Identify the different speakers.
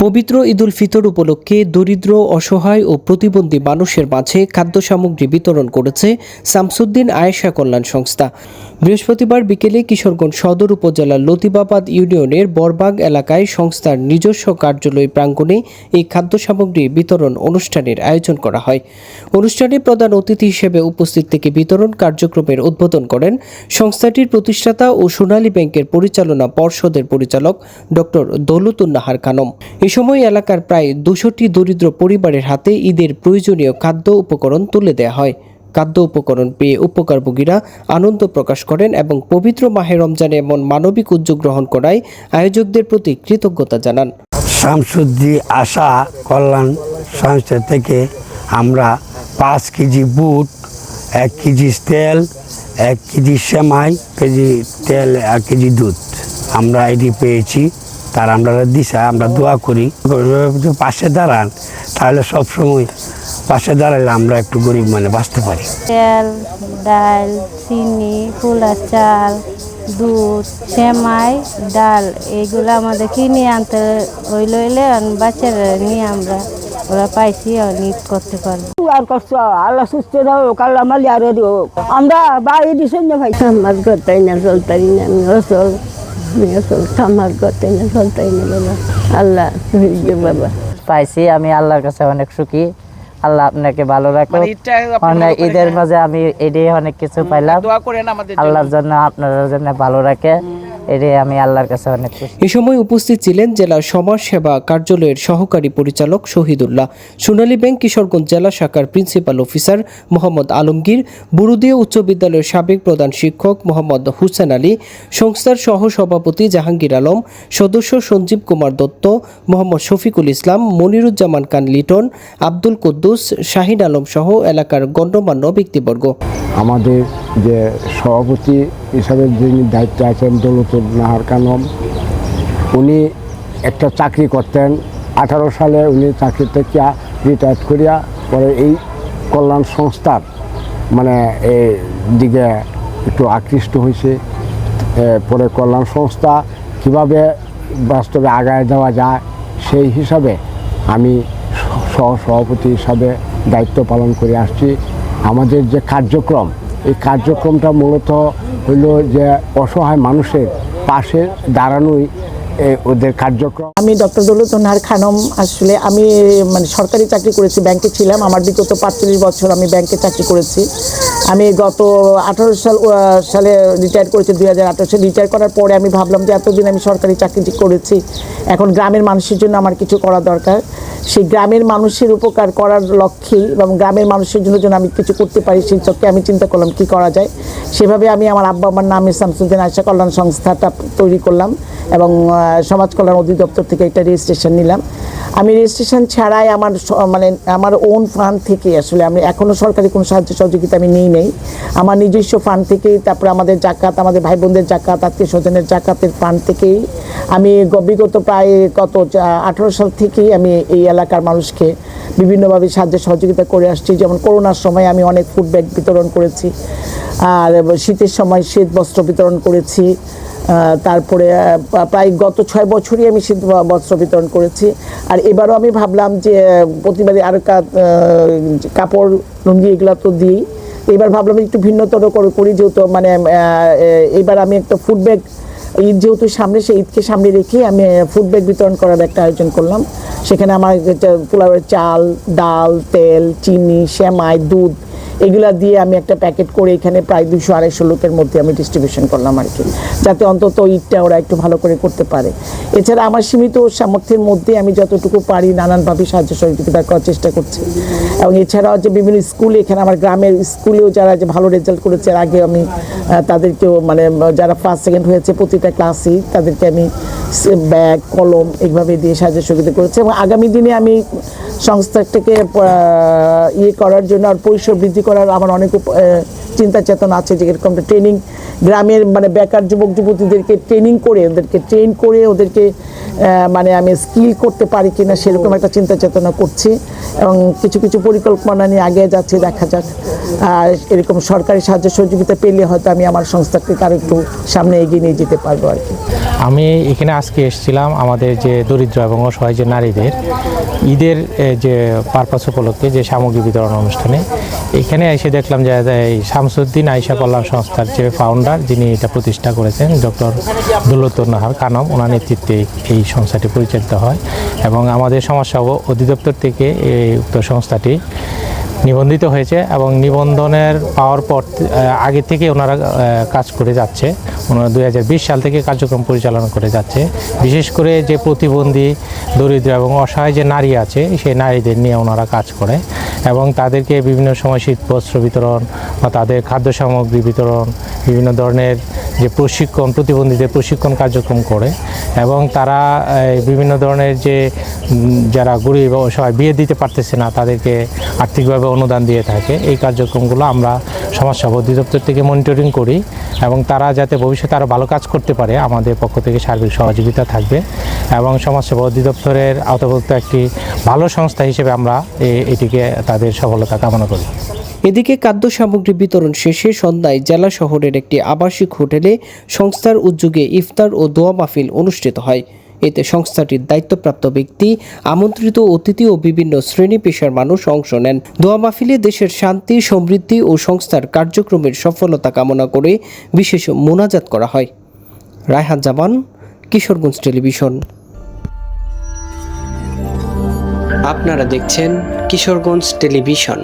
Speaker 1: পবিত্র ঈদুল ফিতর উপলক্ষে দরিদ্র, অসহায় ও প্রতিবন্ধী মানুষের মাঝে খাদ্য সামগ্রী বিতরণ করেছে শামসুদ্দিন আয়েশা কল্যাণ সংস্থা। বৃহস্পতিবার বিকেলে কিশোরগঞ্জ সদর উপজেলার লতিবাবাদ ইউনিয়নের বরবাগ এলাকায় সংস্থার নিজস্ব কার্যালয় প্রাঙ্গণে এই খাদ্য সামগ্রী বিতরণ অনুষ্ঠানের আয়োজন করা হয়। অনুষ্ঠানে প্রধান অতিথি হিসেবে উপস্থিত থেকে বিতরণ কার্যক্রমের উদ্বোধন করেন সংস্থাটির প্রতিষ্ঠাতা ও সোনালী ব্যাংকের পরিচালনা পর্ষদের পরিচালক ডক্টর দৌলতুন্নাহার খানম। এ সময় এলাকার প্রায় 200টি দরিদ্র পরিবারের হাতে ঈদের প্রয়োজনীয় খাদ্য উপকরণ তুলে দেওয়া হয়। খাদ্য উপকরণ পেয়ে উপকারভোগীরা আনন্দ প্রকাশ করেন এবং পবিত্র মাহে রমজানে এমন মানবিক উদ্যোগ গ্রহণ করায় আয়োজকদের প্রতি কৃতজ্ঞতা জানান।
Speaker 2: শামসুদ্দিন আশা কল্যাণ সংস্থা থেকে আমরা 5 কেজি বুট, 1 কেজি তেল, 1 কেজি সেমাই, কেজি তেল, 1 কেজি দুধ আমরা এটি পেয়েছি। তার আমরা দিশা আমরা দোয়া করি পাশে দাঁড়ান, তাহলে সবসময় পাশে দাঁড়ালে আমরা একটু গরিব মানে বাঁচতে পারি।
Speaker 3: তেল, ডাল, চিনি, পোলা চাল, দুধ, সেমাই, ডাল এইগুলো আমাদের কিনে আনতে লইলে বাচ্চারা নিয়ে আমরা ওরা পাইছি ঈদ করতে পারবো।
Speaker 4: আর কষ্ট আল্লাহ সুস্থ হোক, আল্লাহ মালি আর হোক। আমরা বাড়ি দিছেন না ভাই, আমার করতে না চলতারি না, আমি অসল আমার করতে না চলতারি না বাবা, আল্লাহ বাবা
Speaker 5: পাইছি। আমি আল্লাহর কাছে অনেক সুখী। আল্লাহ আপনাকে ভালো রাখো। অনেক ঈদের মাঝে আমি এটাই অনেক কিছু পাইলাম। আল্লাহর জন্য আপনার জন্য ভালো রাখে, এটাই আমি আল্লাহর কাছে অনেক খুশি।
Speaker 1: এ সময় উপস্থিত ছিলেন জেলা সমাজ সেবা কার্যালয়ের সহকারী পরিচালক শহীদুল্লাহ, সোনালী ব্যাংক কিশোরগঞ্জ জেলা শাখার প্রিন্সিপাল অফিসার মোহাম্মদ আলমগীর, বুরুদিয়া উচ্চ বিদ্যালয়ের সাবেক প্রধান শিক্ষক মোহাম্মদ হুসেন আলী, সংস্থার সহ সভাপতি জাহাঙ্গীর আলম, সদস্য সঞ্জীব কুমার দত্ত, মোহাম্মদ শফিকুল ইসলাম, মনিরুজ্জামান খান লিটন, আব্দুল কুদ্দুস, শাহিন আলম সহ এলাকার গণ্যমান্য ব্যক্তিবর্গ।
Speaker 6: আমাদের যে সভাপতি হিসাবে যিনি দায়িত্বে আছেন দৌলতুন্নাহার খানম, উনি একটা চাকরি করতেন। 18 সালে উনি চাকরি থেকে রিটায়ার করিয়া পরে এই কল্যাণ সংস্থার মানে এই দিকে একটু আকৃষ্ট হয়েছে। পরে কল্যাণ সংস্থা কীভাবে বাস্তবে আগায় দেওয়া যায় সেই হিসাবে আমি সভাপতি হিসাবে দায়িত্ব পালন করে আসছি। আমাদের যে কার্যক্রম, এই কার্যক্রমটা মূলত হইল যে অসহায় মানুষের পাশে দাঁড়ানোই ওদের কার্যক্রম।
Speaker 7: আমি ডক্টর দৌলতুন্নাহার খানম। আসলে আমি মানে সরকারি চাকরি করেছি, ব্যাংকে ছিলাম। আমার বিগত 45 বছর আমি ব্যাংকে চাকরি করেছি। আমি গত 18 সালে রিটায়ার করেছি। 2018 সালে রিটায়ার করার পরে আমি ভাবলাম যে এতদিন আমি সরকারি চাকরি করেছি, এখন গ্রামের মানুষের জন্য আমার কিছু করা দরকার। সেই গ্রামের মানুষের উপকার করার লক্ষ্যেই এবং গ্রামের মানুষের জন্য আমি কিছু করতে পারি সেই চোখে আমি চিন্তা করলাম কি করা যায়। সেভাবে আমি আমার আব্বা আমার নামে শামসুদ্দিন আয়েশা কল্যাণ সংস্থাটা তৈরি করলাম এবং সমাজ কল্যাণ অধিদপ্তর থেকে একটা রেজিস্ট্রেশন নিলাম। আমি রেজিস্ট্রেশন ছাড়াই আমার ওন ফান্ড থেকে আসলে আমি এখনও সরকারি কোনো সাহায্য সহযোগিতা আমি নেই। আমার নিজস্ব ফান্ড থেকেই, তারপরে আমাদের জাকাত, আমাদের ভাই বোনদের জাকাত, আত্মীয় স্বজনের জাকাতের ফান্ড থেকেই আমি বিগত প্রায় 18 সাল থেকেই আমি এই এলাকার মানুষকে বিভিন্নভাবে সাহায্য সহযোগিতা করে আসছি। যেমন করোনার সময় আমি অনেক ফুড ব্যাগ বিতরণ করেছি, আর শীতের সময় শীত বস্ত্র বিতরণ করেছি। তারপরে প্রায় গত 6 বছরই আমি শীত বস্ত্র বিতরণ করেছি। আর এবারও আমি ভাবলাম যে প্রতিবারই আর কাপড় লুঙ্গি এগুলো তো দিই, এবার ভাবলাম একটু ভিন্নতর করি, যেহেতু এবার আমি একটা ফুড ব্যাগ, ঈদ যেহেতু সামনে, সেই ঈদকে সামনে রেখে আমি ফুড ব্যাগ বিতরণ করার একটা আয়োজন করলাম। সেখানে আমার পোলাওয়ের চাল, ডাল, তেল, চিনি, সেমাই, দুধ এগুলা দিয়ে আমি একটা প্যাকেট করে এখানে প্রায় 200-250 লোকের মধ্যে আমি ডিস্ট্রিবিউশন করলাম আর কি, যাতে অন্তত ঈদটা ওরা একটু ভালো করে করতে পারে। এছাড়া আমার সীমিত সামর্থ্যের মধ্যে আমি যতটুকু পারি নানানভাবে সাহায্য সহযোগিতা করার চেষ্টা করছি। এবং এছাড়াও যে বিভিন্ন স্কুলে, এখানে আমার গ্রামের স্কুলেও যারা যে ভালো রেজাল্ট করেছে, এর আগে আমি তাদেরকেও যারা ফার্স্ট সেকেন্ড হয়েছে প্রতিটা ক্লাসেই তাদেরকে আমি ব্যাগ, কলম এইভাবে দিয়ে সাহায্য সহযোগিতা করেছি। এবং আগামী দিনে আমি সংস্থাটাকে করার জন্য আর পরিসর বৃদ্ধি করার আমার অনেক চিন্তা চেতনা আছে যে এরকম ট্রেনিং গ্রামের মানে বেকার যুবক যুবতীদেরকে ট্রেনিং করে ওদেরকে মানে আমি স্কিল করতে পারি কিনা সেরকম একটা চিন্তা চেতনা করছি এবং কিছু কিছু পরিকল্পনা নিয়ে আগে যাচ্ছি, দেখা যাক। আর এরকম সরকারি সাহায্য সহযোগিতা পেলে হয়তো আমি আমার সংস্থাকে আরও একটু সামনে এগিয়ে নিয়ে যেতে পারবো আর কি।
Speaker 8: আমি এখানে আজকে এসেছিলাম আমাদের যে দরিদ্র এবং অসহায় যে নারীদের ঈদের যে পারপাস উপলক্ষে যে সামগ্রী বিতরণ অনুষ্ঠানে এখানে এসে দেখলাম যে এই শামসুদ্দিন আয়েশা কল্যাণ সংস্থার যে ফাউন্ডার, যিনি এটা প্রতিষ্ঠা করেছেন, ডক্টর দুলতুন নাহার কানম, ওনার নেতৃত্বে এই সংস্থাটি পরিচালিত হয় এবং আমাদের সমাজসেবা অধিদপ্তর থেকে এই উক্ত সংস্থাটি নিবন্ধিত হয়েছে এবং নিবন্ধনের পাওয়ার পর আগে থেকে ওনারা কাজ করে যাচ্ছে। ওনারা 2020 সাল থেকে কার্যক্রম পরিচালনা করে যাচ্ছে। বিশেষ করে যে প্রতিবন্ধী, দরিদ্র এবং অসহায় যে নারী আছে সেই নারীদের নিয়ে ওনারা কাজ করে এবং তাদেরকে বিভিন্ন সময় শীত বস্ত্র বিতরণ বা তাদের খাদ্য সামগ্রী বিতরণ, বিভিন্ন ধরনের যে প্রশিক্ষণ, প্রতিবন্ধীদের প্রশিক্ষণ কার্যক্রম করে এবং তারা বিভিন্ন ধরনের যে যারা গরিব অসহায় বিয়ে দিতে পারতেছে না তাদেরকে আর্থিকভাবে অনুদান দিয়ে থাকে। এই কার্যক্রমগুলো আমরা সমাজসেবা অধিদপ্তর থেকে মনিটরিং করি এবং তারা যাতে ভবিষ্যতে আরও ভালো কাজ করতে পারে আমাদের পক্ষ থেকে সার্বিক সহযোগিতা থাকবে এবং সমাজসেবা অধিদপ্তরের আওতাভুক্ত একটি ভালো সংস্থা হিসেবে আমরা এটিকে তাদের সফলতা কামনা করি।
Speaker 1: এদিকে খাদ্য সামগ্রী বিতরণ শেষে সন্ধ্যায় জেলা শহরের একটি আবাসিক হোটেলে সংস্থার উদ্যোগে ইফতার ও দোয়া মাহফিল অনুষ্ঠিত হয়। এতে সংস্থাটির দায়িত্বপ্রাপ্ত ব্যক্তি, আমন্ত্রিত অতিথি ও বিভিন্ন শ্রেণী পেশার মানুষ অংশ নেন। দোয়া মাহফিলে দেশের শান্তি, সমৃদ্ধি ও সংস্থার কার্যক্রমের সফলতা কামনা করে বিশেষ মোনাজাত করা হয়। রায়হান জামান, কিশোরগঞ্জ টেলিভিশন। আপনারা দেখছেন কিশোরগঞ্জ টেলিভিশন।